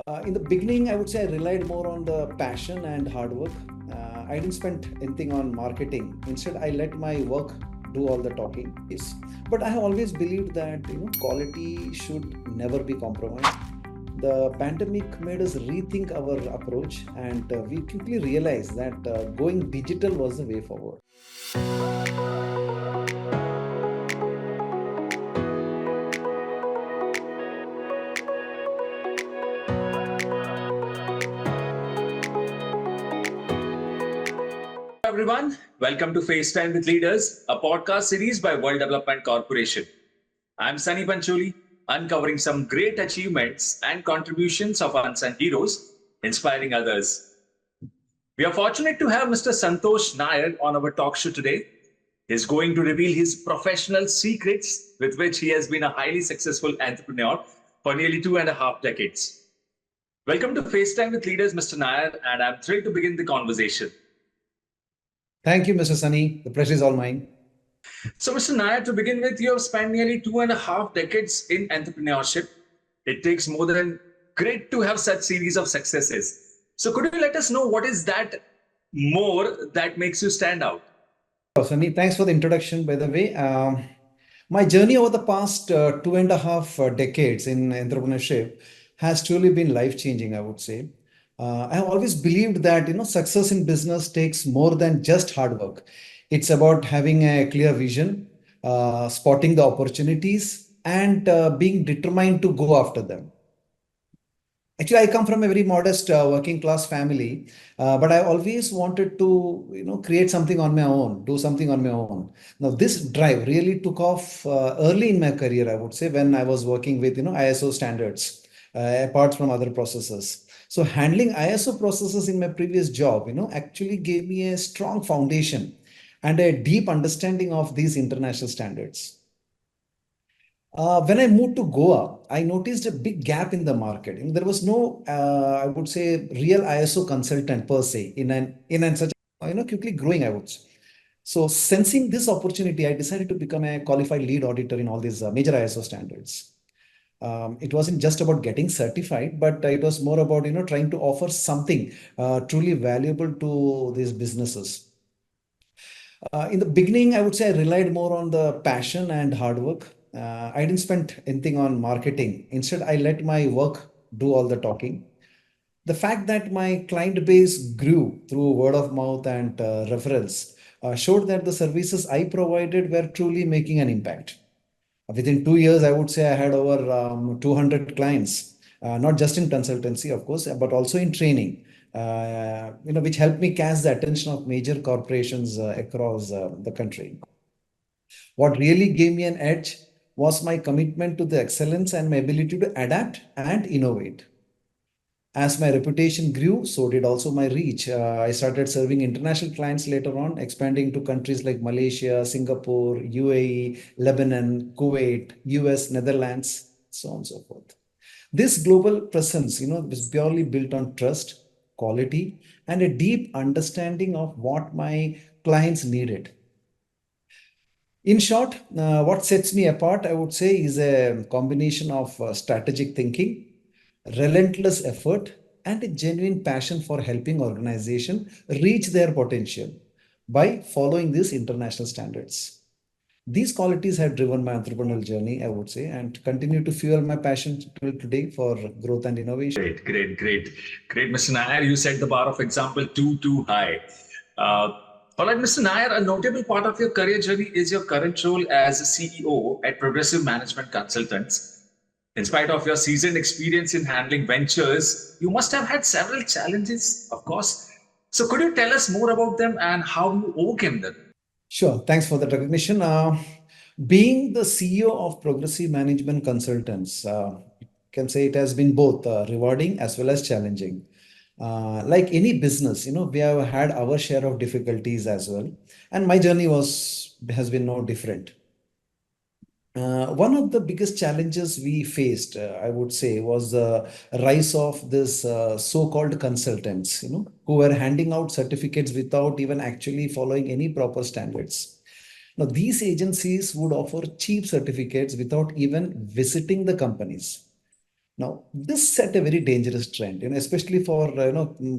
In the beginning, I would say I relied more on the passion and hard work. I didn't spend anything on marketing. Instead, I let my work do all the talking. Yes. But I have always believed that quality should never be compromised. The pandemic made us rethink our approach, and we quickly realized that going digital was the way forward. Everyone, welcome to FaceTime with Leaders, a podcast series by World Development Corporation. I'm Sunny Pancholi, uncovering some great achievements and contributions of unsung heroes, inspiring others. We are fortunate to have Mr. Santosh Nair on our talk show today. He's going to reveal his professional secrets with which he has been a highly successful entrepreneur for nearly 2.5 decades. Welcome to FaceTime with Leaders, Mr. Nair, and I'm thrilled to begin the conversation. Thank you, Mr. Sunny. The pleasure is all mine. So, Mr. Nair, to begin with, you have spent nearly 2.5 decades in entrepreneurship. It takes more than great to have such series of successes. So, could you let us know what is that more that makes you stand out? Oh, Sunny, thanks for the introduction, by the way. My journey over the past 2.5 decades in entrepreneurship has truly been life-changing, I would say. I have always believed that success in business takes more than just hard work. It's about having a clear vision, spotting the opportunities, and being determined to go after them. Actually, I come from a very modest working class family, but I always wanted to, create something on my own, do something on my own. Now, this drive really took off early in my career, I would say, when I was working with, ISO standards, apart from other processes. So handling ISO processes in my previous job, actually gave me a strong foundation and a deep understanding of these international standards. When I moved to Goa, I noticed a big gap in the market. There was no, I would say, real ISO consultant per se in such quickly growing, I would say. So sensing this opportunity, I decided to become a qualified lead auditor in all these major ISO standards. It wasn't just about getting certified, but it was more about trying to offer something truly valuable to these businesses. In the beginning, I would say I relied more on the passion and hard work. I didn't spend anything on marketing. Instead, I let my work do all the talking. The fact that my client base grew through word of mouth and referrals showed that the services I provided were truly making an impact. Within 2 years, I would say I had over 200 clients, not just in consultancy, of course, but also in training, which helped me catch the attention of major corporations across the country. What really gave me an edge was my commitment to the excellence and my ability to adapt and innovate. As my reputation grew, so did also my reach. I started serving international clients later on, expanding to countries like Malaysia, Singapore, UAE, Lebanon, Kuwait, US, Netherlands, so on and so forth. This global presence, was purely built on trust, quality, and a deep understanding of what my clients needed. In short, what sets me apart, I would say, is a combination of strategic thinking, relentless effort, and a genuine passion for helping organizations reach their potential by following these international standards. These qualities have driven my entrepreneurial journey, I would say, and continue to fuel my passion till today for growth and innovation. Great, Mr. Nair. You set the bar of example too high. Uh, all right, Mr. Nair, a notable part of your career journey is your current role as a CEO at Progressive Management Consultants. In spite of your seasoned experience in handling ventures, you must have had several challenges, of course. So, could you tell us more about them and how you overcame them? Sure, thanks for that recognition. Being the CEO of Progressive Management Consultants, can say it has been both rewarding as well as challenging. Like any business, we have had our share of difficulties as well, and my journey has been no different. One of the biggest challenges we faced, I would say, was the rise of this so-called consultants, who were handing out certificates without even actually following any proper standards. Now, these agencies would offer cheap certificates without even visiting the companies. Now, this set a very dangerous trend, especially for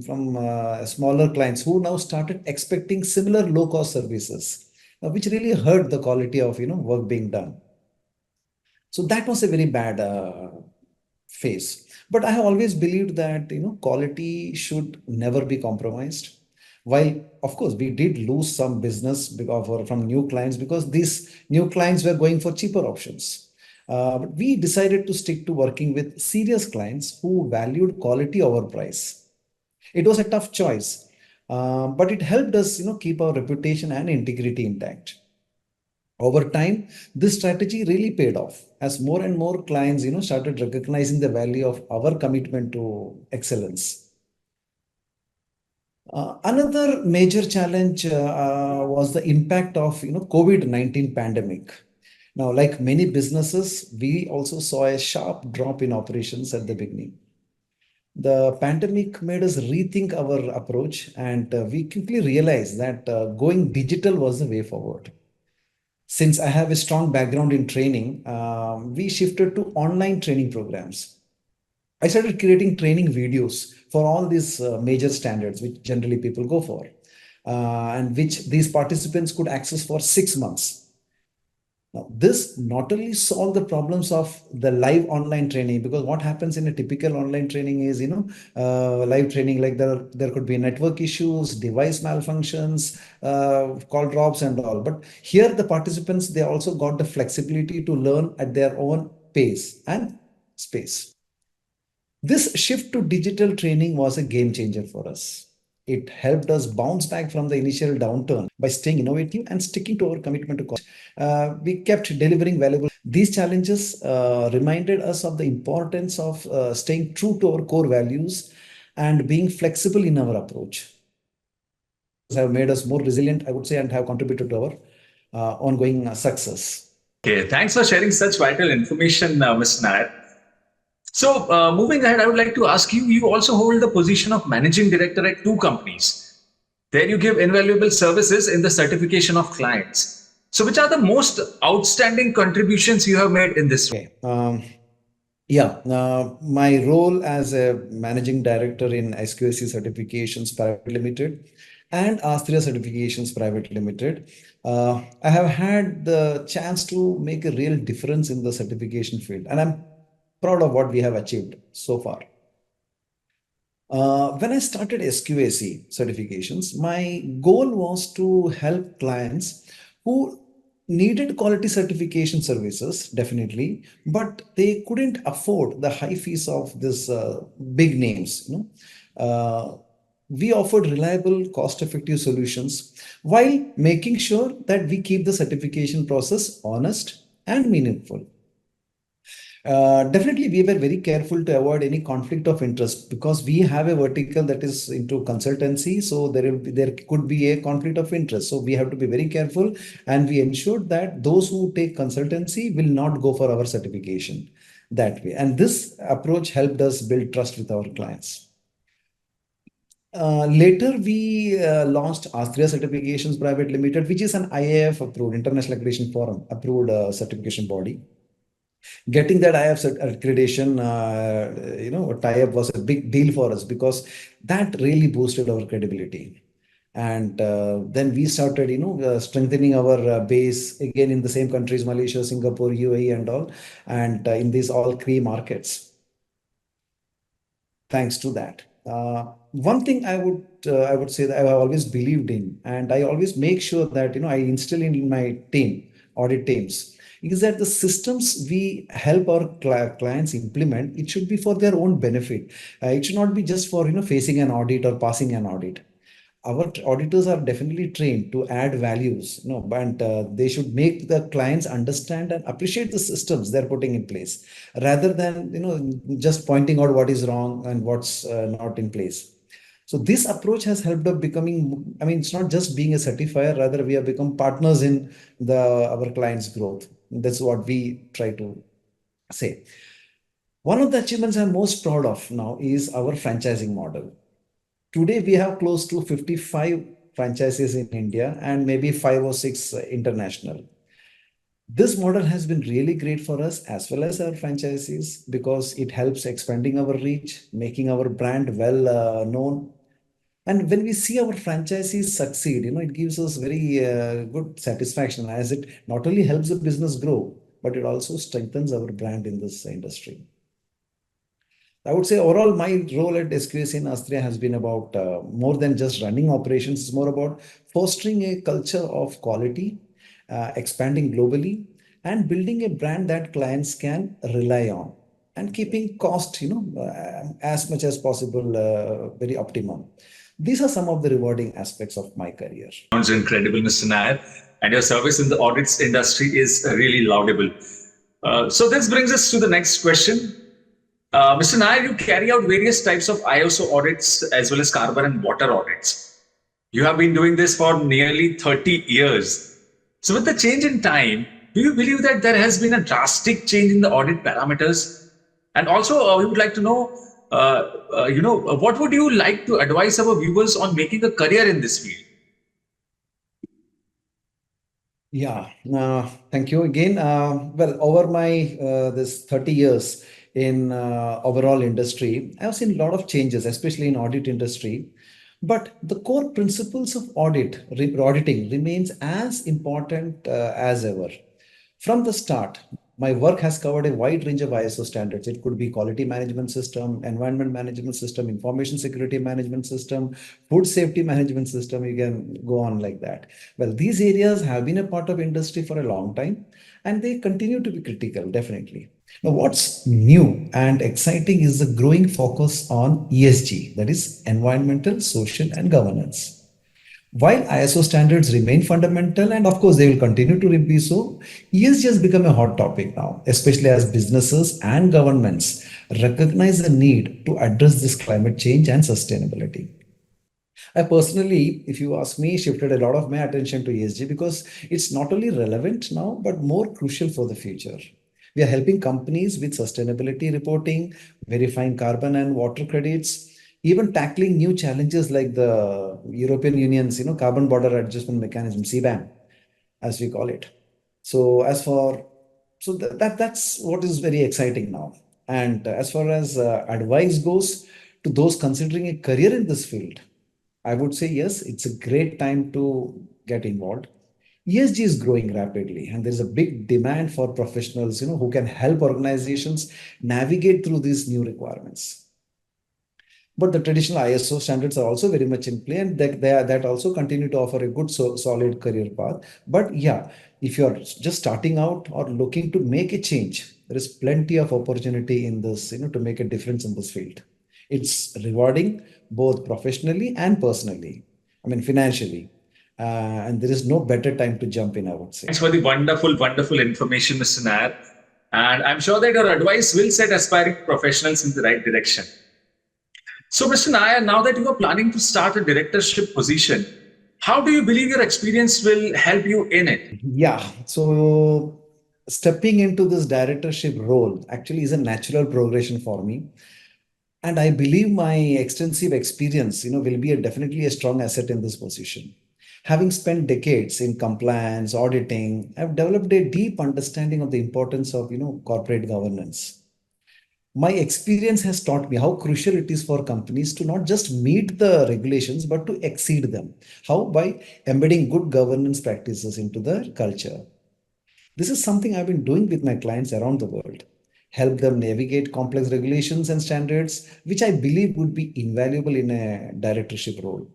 from smaller clients who now started expecting similar low-cost services, which really hurt the quality of work being done. So that was a very bad phase. But I have always believed that quality should never be compromised. While of course we did lose some business from new clients because these new clients were going for cheaper options. But we decided to stick to working with serious clients who valued quality over price. It was a tough choice, but it helped us keep our reputation and integrity intact. Over time, this strategy really paid off as more and more clients started recognizing the value of our commitment to excellence. Another major challenge was the impact of COVID-19 pandemic. Now, like many businesses, we also saw a sharp drop in operations at the beginning. The pandemic made us rethink our approach, and we quickly realized that going digital was the way forward. Since I have a strong background in training, we shifted to online training programs. I started creating training videos for all these major standards, which generally people go for, and which these participants could access for 6 months. Now, this not only solved the problems of the live online training, because what happens in a typical online training is, live training, like there could be network issues, device malfunctions, call drops and all. But here the participants, they also got the flexibility to learn at their own pace and space. This shift to digital training was a game changer for us. It helped us bounce back from the initial downturn by staying innovative and sticking to our commitment to quality. We kept delivering valuable. These challenges reminded us of the importance of staying true to our core values and being flexible in our approach. Have made us more resilient, I would say, and have contributed to our ongoing success. Okay, thanks for sharing such vital information, Ms. Nair. So, moving ahead, I would like to ask you, you also hold the position of managing director at two companies. There you give invaluable services in the certification of clients. So, which are the most outstanding contributions you have made in this? Okay. My role as a managing director in SQAC Certifications Private Limited and ASTRAIA Certifications Private Limited, I have had the chance to make a real difference in the certification field, and I'm proud of what we have achieved so far. When I started SQAC certifications, my goal was to help clients who needed quality certification services, definitely, but they couldn't afford the high fees of this big names. We offered reliable, cost-effective solutions while making sure that we keep the certification process honest and meaningful. Definitely, we were very careful to avoid any conflict of interest because we have a vertical that is into consultancy. So there could be a conflict of interest. So we have to be very careful, and we ensured that those who take consultancy will not go for our certification that way. And this approach helped us build trust with our clients. Later, we launched ASTRAIA Certifications Private Limited, which is an IAF approved, International Accreditation Forum approved certification body. Getting that IF accreditation, tie-up was a big deal for us because that really boosted our credibility. And then we started, strengthening our base again in the same countries, Malaysia, Singapore, UAE and all, and in these all three markets. Thanks to that. One thing I would say that I have always believed in, and I always make sure that, I instill in my team, audit teams, is that the systems we help our clients implement, it should be for their own benefit. It should not be just for facing an audit or passing an audit. Our auditors are definitely trained to add values, and they should make the clients understand and appreciate the systems they're putting in place, rather than just pointing out what is wrong and what's not in place. So this approach has helped us becoming, it's not just being a certifier, rather we have become partners in our clients' growth. That's what we try to say. One of the achievements I'm most proud of now is our franchising model. Today, we have close to 55 franchises in India and maybe 5 or 6 international. This model has been really great for us as well as our franchisees because it helps expanding our reach, making our brand well known. And when we see our franchisees succeed, it gives us very good satisfaction as it not only helps the business grow, but it also strengthens our brand in this industry. I would say overall, my role at SQAC in ASTRAIA has been about more than just running operations. It's more about fostering a culture of quality, expanding globally, and building a brand that clients can rely on, and keeping cost, as much as possible, very optimum. These are some of the rewarding aspects of my career. Sounds incredible, Mr. Nair. And your service in the audits industry is really laudable. So this brings us to the next question. Mr. Nair, you carry out various types of ISO audits as well as carbon and water audits. You have been doing this for nearly 30 years. So with the change in time, do you believe that there has been a drastic change in the audit parameters? And also, we would like to know, what would you like to advise our viewers on making a career in this field? Yeah, thank you again. Well, over my this 30 years in overall industry, I've seen a lot of changes, especially in audit industry. But the core principles of auditing remains as important as ever. From the start, my work has covered a wide range of ISO standards. It could be quality management system, environment management system, information security management system, food safety management system. You can go on like that. Well, these areas have been a part of industry for a long time, and they continue to be critical, definitely. Now, what's new and exciting is the growing focus on ESG, that is environmental, social, and governance. While ISO standards remain fundamental, and of course they will continue to be so, ESG has become a hot topic now, especially as businesses and governments recognize the need to address this climate change and sustainability. I personally, if you ask me, shifted a lot of my attention to ESG because it's not only relevant now, but more crucial for the future. We are helping companies with sustainability reporting, verifying carbon and water credits, even tackling new challenges like the European Union's, carbon border adjustment mechanism, CBAM, as we call it. So as for that's what is very exciting now. And as far as advice goes to those considering a career in this field, I would say yes, it's a great time to get involved. ESG is growing rapidly, and there's a big demand for professionals, who can help organizations navigate through these new requirements. But the traditional ISO standards are also very much in play, and that also continue to offer a good solid career path. But yeah, if you're just starting out or looking to make a change, there is plenty of opportunity in this, to make a difference in this field. It's rewarding both professionally and personally. I mean, financially. And there is no better time to jump in, I would say. Thanks for the wonderful, wonderful information, Mr. Nair. And I'm sure that your advice will set aspiring professionals in the right direction. So, Mr. Nair, now that you are planning to start a directorship position, how do you believe your experience will help you in it? Yeah, so stepping into this directorship role actually is a natural progression for me. And I believe my extensive experience, will be definitely a strong asset in this position. Having spent decades in compliance, auditing, I've developed a deep understanding of the importance of, corporate governance. My experience has taught me how crucial it is for companies to not just meet the regulations, but to exceed them. How? By embedding good governance practices into the culture. This is something I've been doing with my clients around the world. Help them navigate complex regulations and standards, which I believe would be invaluable in a directorship role.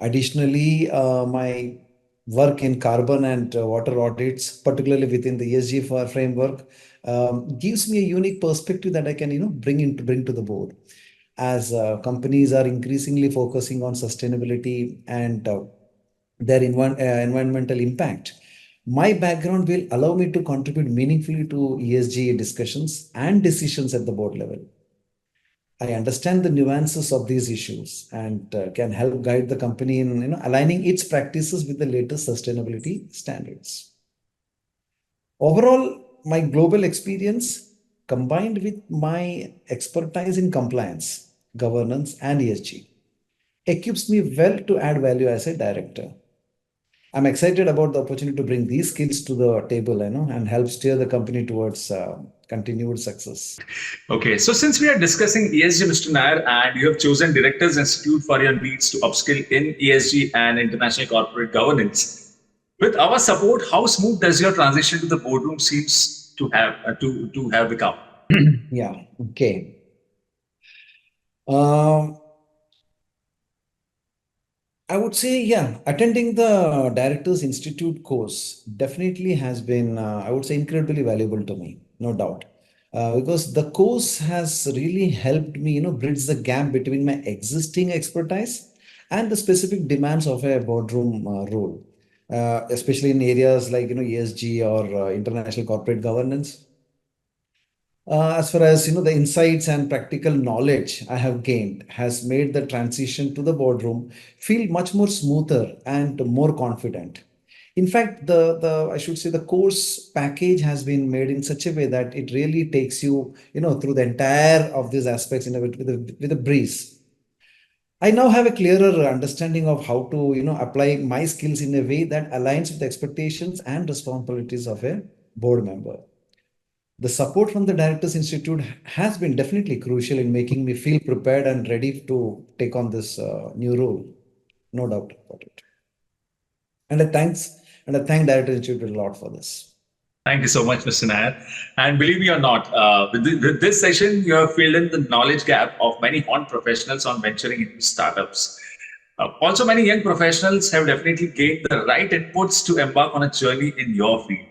Additionally, my work in carbon and water audits, particularly within the ESG framework, gives me a unique perspective that I can, bring to the board. As companies are increasingly focusing on sustainability and their environmental impact, my background will allow me to contribute meaningfully to ESG discussions and decisions at the board level. I understand the nuances of these issues and can help guide the company in, aligning its practices with the latest sustainability standards. Overall, my global experience combined with my expertise in compliance, governance, and ESG equips me well to add value as a director. I'm excited about the opportunity to bring these skills to the table, and help steer the company towards continued success. Okay, so since we are discussing ESG, Mr. Nair, and you have chosen Directors Institute for your needs to upskill in ESG and international corporate governance, with our support, how smooth does your transition to the boardroom seems to have become? Yeah. Okay. Um, I would say, yeah, attending the Directors Institute course definitely has been, I would say, incredibly valuable to me, no doubt. Because the course has really helped me, bridge the gap between my existing expertise and the specific demands of a boardroom role, especially in areas like, ESG or international corporate governance. As far as the insights and practical knowledge I have gained has made the transition to the boardroom feel much more smoother and more confident. In fact, the I should say the course package has been made in such a way that it really takes you through the entire of these aspects with a breeze. I now have a clearer understanding of how to apply my skills in a way that aligns with the expectations and responsibilities of a board member. The support from the Directors Institute has been definitely crucial in making me feel prepared and ready to take on this new role. No doubt about it. And I thank Directors Institute a lot for this. Thank you so much, Mr. Nair. And believe me or not, with this session, you have filled in the knowledge gap of many HON professionals on venturing into startups. Also, many young professionals have definitely gained the right inputs to embark on a journey in your field.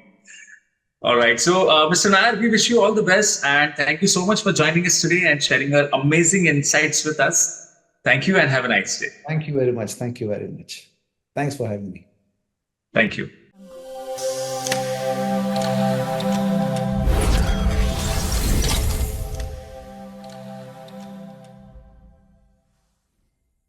All right. So, Mr. Nair, we wish you all the best. And thank you so much for joining us today and sharing your amazing insights with us. Thank you and have a nice day. Thank you very much. Thank you very much. Thanks for having me. Thank you.